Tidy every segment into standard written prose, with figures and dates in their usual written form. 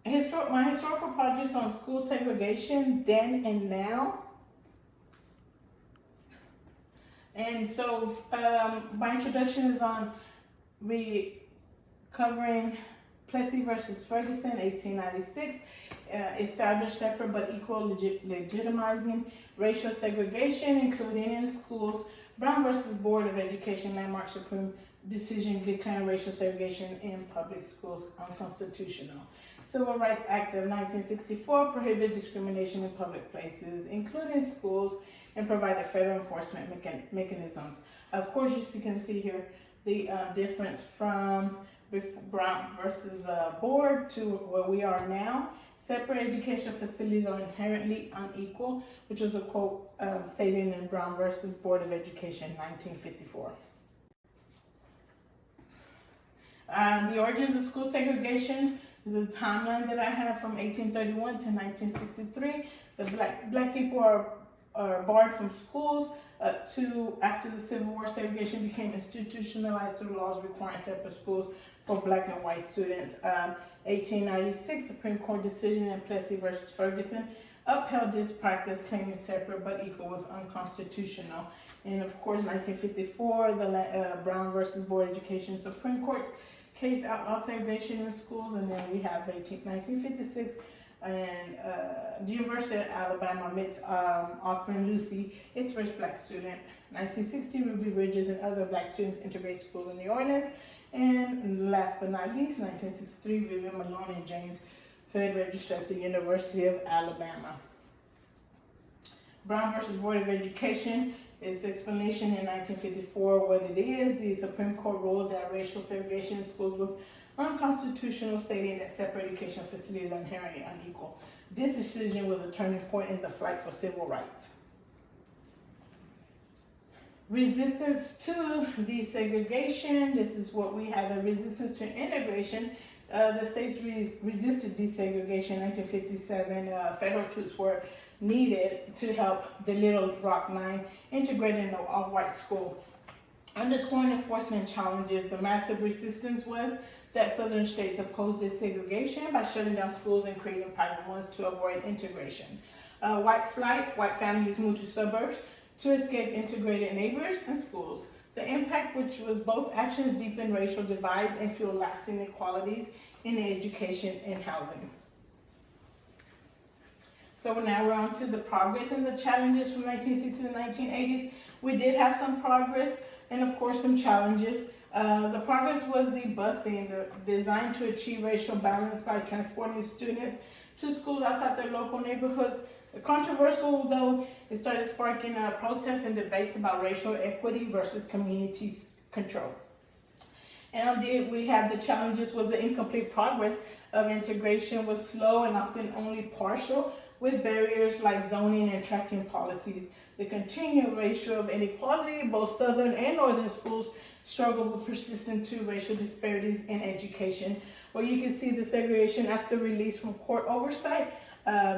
My historical projects on school segregation then and now. And so my introduction is on covering Plessy versus Ferguson, 1896, established separate but equal legitimizing racial segregation, including in schools. Brown versus Board of Education, landmark Supreme decision declaring racial segregation in public schools unconstitutional. Civil Rights Act of 1964 prohibited discrimination in public places, including schools, and provided federal enforcement mechanisms. Of course, you can see here the difference from Brown versus Board to where we are now. Separate education facilities are inherently unequal, which was a quote stated in Brown versus Board of Education, 1954. The origins of school segregation is a timeline that I have from 1831 to 1963. The black people are barred from schools to after the Civil War. Segregation became institutionalized through laws requiring separate schools for black and white students. 1896 Supreme Court decision in Plessy versus Ferguson upheld this practice, claiming separate but equal was unconstitutional. And of course, 1954, the Brown versus Board of Education Supreme Court's case outlaw segregation in schools. And then we have 1956 and the University of Alabama admits offering Lucy, its first black student. 1960, Ruby Bridges and other black students integrate schools in New Orleans. And last but not least, 1963, Vivian Malone and James Hood registered at the University of Alabama. Brown versus Board of Education is explanation in 1954 what it is. The Supreme Court ruled that racial segregation in schools was unconstitutional, stating that separate education facilities are inherently unequal. This decision was a turning point in the fight for civil rights. Resistance to desegregation. This is what we had, a resistance to integration. The states resisted desegregation. 1957, federal troops were needed to help the Little Rock Nine integrate in an all-white school. Underscoring enforcement challenges, the massive resistance was that southern states opposed this segregation by shutting down schools and creating private ones to avoid integration. White flight, white families moved to suburbs to escape integrated neighbors and schools. The impact, which was both actions, deepened racial divides and fueled lasting inequalities in education and housing. So now we're on to the progress and the challenges from 1960s and 1980s. We did have some progress and of course some challenges. The progress was the busing, designed to achieve racial balance by transporting students to schools outside their local neighborhoods. Controversial though, it started sparking protests and debates about racial equity versus community control. And we had the challenges was the incomplete progress of integration was slow and often only partial, with barriers like zoning and tracking policies. The continued racial inequality, both southern and northern schools struggle with persistent racial disparities in education, where you can see the segregation after release from court oversight,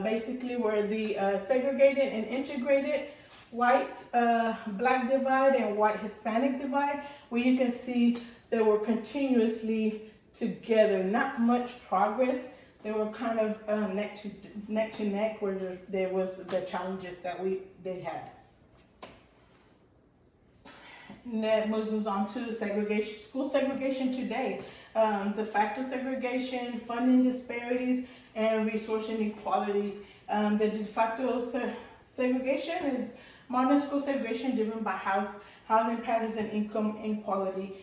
basically where the segregated and integrated white black divide and white Hispanic divide, where you can see they were continuously together, not much progress. They were kind of neck to neck, where there was the challenges that they had. And that moves us on to segregation, school segregation today. De facto segregation, funding disparities, and resource inequalities. The de facto segregation is modern school segregation driven by housing patterns and income inequality.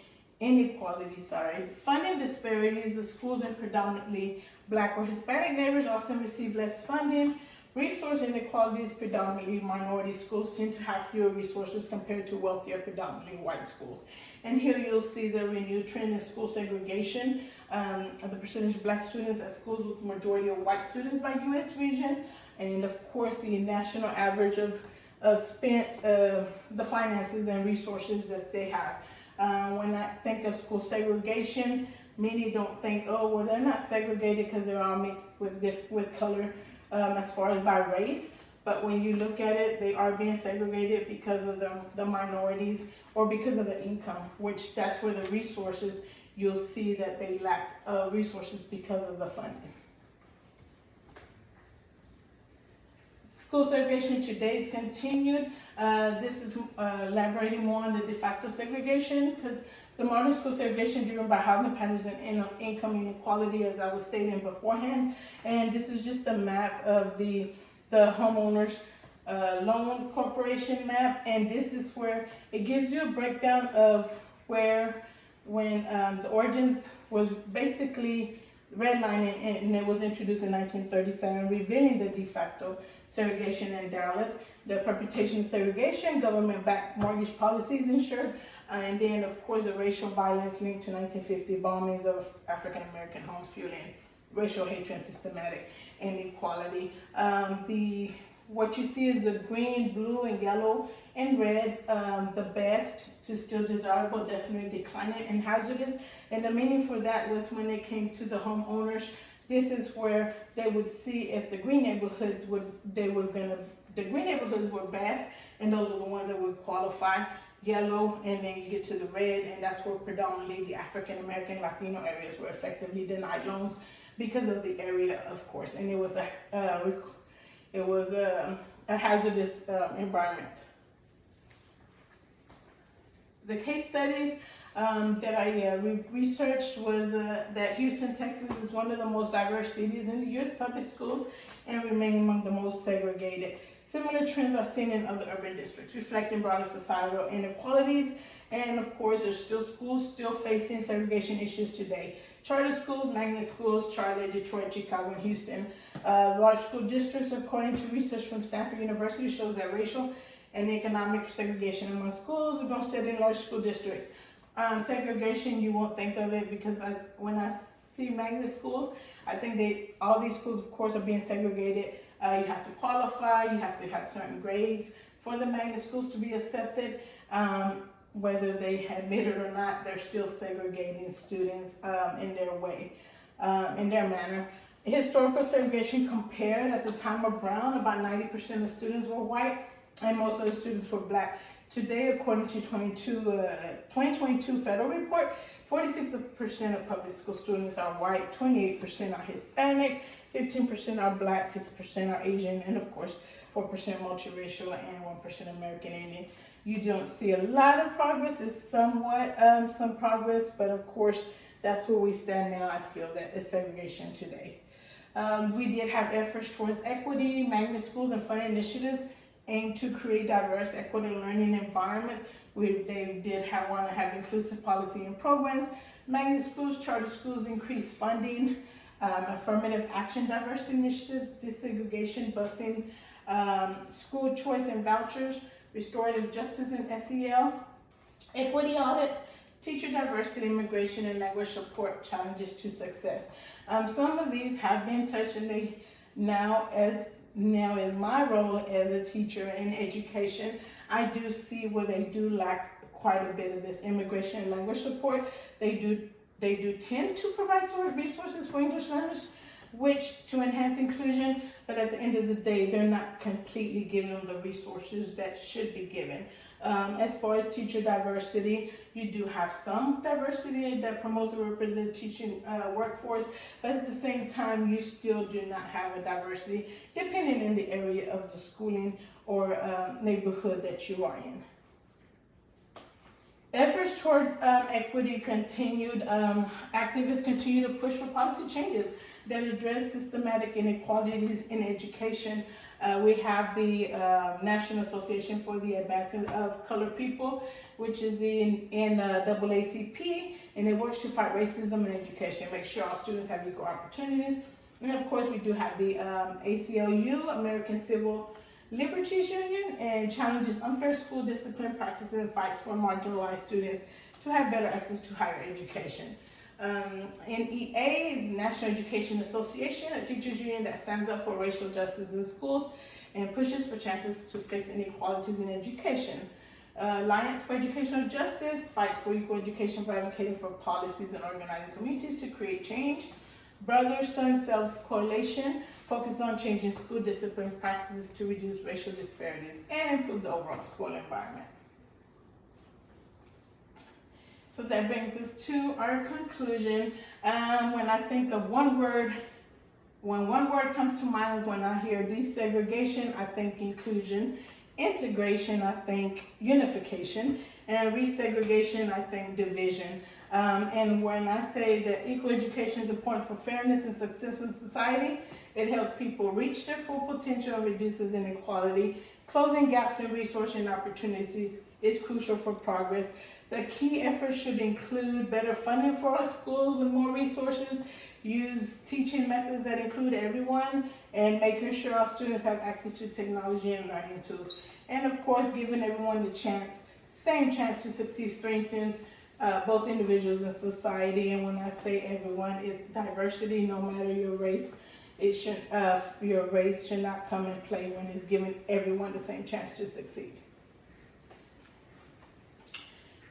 Funding disparities, the schools in predominantly black or Hispanic neighborhoods often receive less funding. Resource inequalities, predominantly minority schools tend to have fewer resources compared to wealthier, predominantly white schools. And here you'll see the renewed trend in school segregation, of the percentage of black students at schools with majority of white students by U.S. region, and of course the national average of spent the finances and resources that they have. When I think of school segregation, many don't think, oh, well, they're not segregated because they're all mixed with color as far as by race. But when you look at it, they are being segregated because of the minorities or because of the income, which that's where the resources, you'll see that they lack resources because of the funding. School segregation today is continued. This is elaborating more on the de facto segregation, because the modern school segregation driven by housing patterns and income inequality, as I was stating beforehand. And this is just a map of the homeowners loan corporation map, and this is where it gives you a breakdown of when the origins was basically redlining, and it was introduced in 1937, revealing the de facto segregation in Dallas, the perpetuation of segregation, government-backed mortgage policies ensured, and then of course the racial violence linked to 1950 bombings of African American homes, fueling racial hatred and systematic inequality. What you see is the green, blue, and yellow and red, the best to still desirable, definitely declining and hazardous. And the meaning for that was when it came to the homeowners, this is where they would see if the green neighborhoods the green neighborhoods were best, and those are the ones that would qualify. Yellow, and then you get to the red, and that's where predominantly the African American, Latino areas were effectively denied loans because of the area, of course, and it was a hazardous environment. The case studies that I researched was that Houston, Texas is one of the most diverse cities in the U.S. public schools and remain among the most segregated. Similar trends are seen in other urban districts, reflecting broader societal inequalities. And of course, there's still schools still facing segregation issues today. Charter schools, magnet schools, Charlotte, Detroit, Chicago, and Houston. Large school districts, according to research from Stanford University, shows that racial and economic segregation among schools are most steady in large school districts. Segregation, you won't think of it because when I see magnet schools, I think all these schools, of course, are being segregated. You have to qualify, you have to have certain grades for the magnet schools to be accepted. Whether they admit it or not, they're still segregating students in their way, in their manner. Historical segregation compared at the time of Brown, about 90% of students were white and most of the students were black. Today, according to 2022 federal report, 46% of public school students are white, 28% are Hispanic, 15% are black, 6% are Asian, and of course, 4% multiracial and 1% American Indian. You don't see a lot of progress. It's somewhat some progress, but of course, that's where we stand now. I feel that it's segregation today. We did have efforts towards equity, magnet schools, and fund initiatives aimed to create diverse, equitable learning environments. They did want to have inclusive policy and programs. Magnet schools, charter schools, increased funding, affirmative action, diversity initiatives, desegregation, busing, school choice and vouchers, restorative justice and SEL, equity audits, teacher diversity, immigration, and language support challenges to success. Some of these have been touched, and they now as my role as a teacher in education, I do see where they do lack quite a bit of this immigration and language support. They do tend to provide sort of resources for English learners, which to enhance inclusion, but at the end of the day, they're not completely giving them the resources that should be given. As far as teacher diversity, you do have some diversity that promotes a representative teaching workforce, but at the same time, you still do not have a diversity depending on the area of the schooling or neighborhood that you are in. Efforts towards equity continued. Activists continue to push for policy changes that address systematic inequalities in education. We have the National Association for the Advancement of Colored People, which is in NAACP, and it works to fight racism in education, make sure all students have equal opportunities. And of course, we do have the ACLU, American Civil Liberties Union, and challenges unfair school discipline practices and fights for marginalized students to have better access to higher education. NEA is National Education Association, a teachers union that stands up for racial justice in schools and pushes for chances to fix inequalities in education. Alliance for Educational Justice fights for equal education by advocating for policies and organizing communities to create change. Brothers Son Selves Coalition focuses on changing school discipline practices to reduce racial disparities and improve the overall school environment. So that brings us to our conclusion. When I think of one word When one word comes to mind when I hear desegregation, I think inclusion. Integration, I think unification. And resegregation, I think division. And when I say that equal education is important for fairness and success in society, it helps people reach their full potential and reduces inequality. Closing gaps in resource and opportunities is crucial for progress. The key efforts should include better funding for our schools with more resources, use teaching methods that include everyone, and making sure our students have access to technology and learning tools. And of course, giving everyone the same chance to succeed strengthens both individuals and society. And when I say everyone, it's diversity, no matter your race. Your race should not come and play when it's giving everyone the same chance to succeed.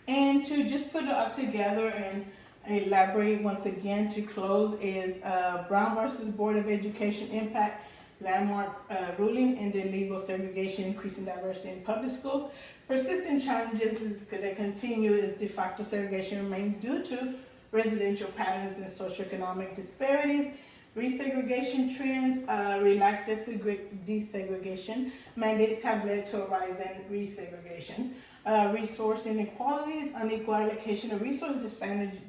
And to just put it all together and elaborate once again to close is Brown versus Board of Education Impact Landmark Ruling ending legal segregation, increasing diversity in public schools. Persistent challenges that continue is de facto segregation remains due to residential patterns and socioeconomic disparities. Resegregation trends, relaxed desegregation mandates have led to a rise in resegregation. Resource inequalities, unequal allocation of resource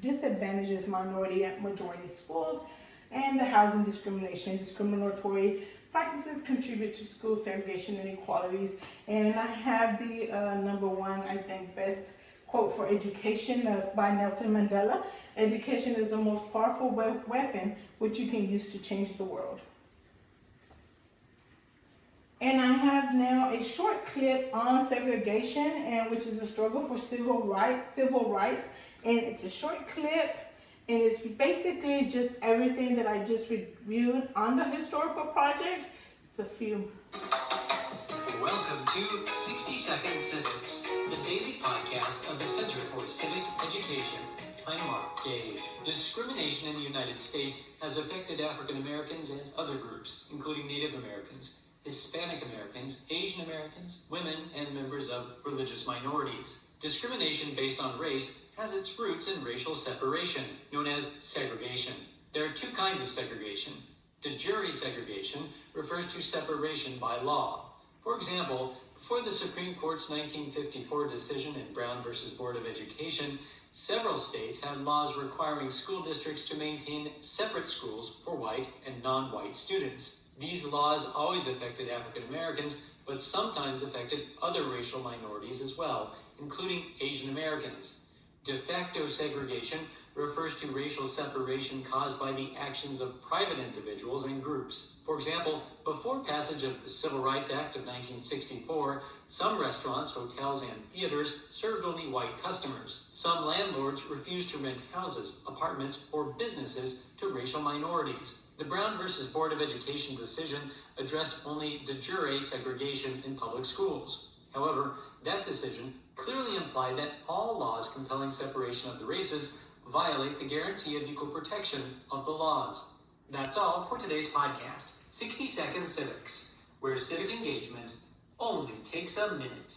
disadvantages minority and majority schools, and the housing discrimination. Discriminatory practices contribute to school segregation inequalities. And I have the number one, I think, best quote for education by Nelson Mandela. Education is the most powerful weapon which you can use to change the world. And I have now a short clip on segregation, and which is a struggle for civil rights. And it's a short clip, and it's basically just everything that I just reviewed on the historical project. It's a few. Welcome to 60 Second Civics, the daily podcast of the Center for Civic Education. I'm Mark Gage. Discrimination in the United States has affected African Americans and other groups, including Native Americans, Hispanic Americans, Asian Americans, women, and members of religious minorities. Discrimination based on race has its roots in racial separation, known as segregation. There are two kinds of segregation. De jure segregation refers to separation by law. For example, before the Supreme Court's 1954 decision in Brown versus Board of Education, several states had laws requiring school districts to maintain separate schools for white and non-white students. These laws always affected African Americans, but sometimes affected other racial minorities as well, including Asian Americans. De facto segregation refers to racial separation caused by the actions of private individuals and groups. For example, before passage of the Civil Rights Act of 1964, some restaurants, hotels, and theaters served only white customers. Some landlords refused to rent houses, apartments, or businesses to racial minorities. The Brown versus Board of Education decision addressed only de jure segregation in public schools. However, that decision clearly implied that all laws compelling separation of the races violate the guarantee of equal protection of the laws. That's all for today's podcast, 60 Second Civics, where civic engagement only takes a minute.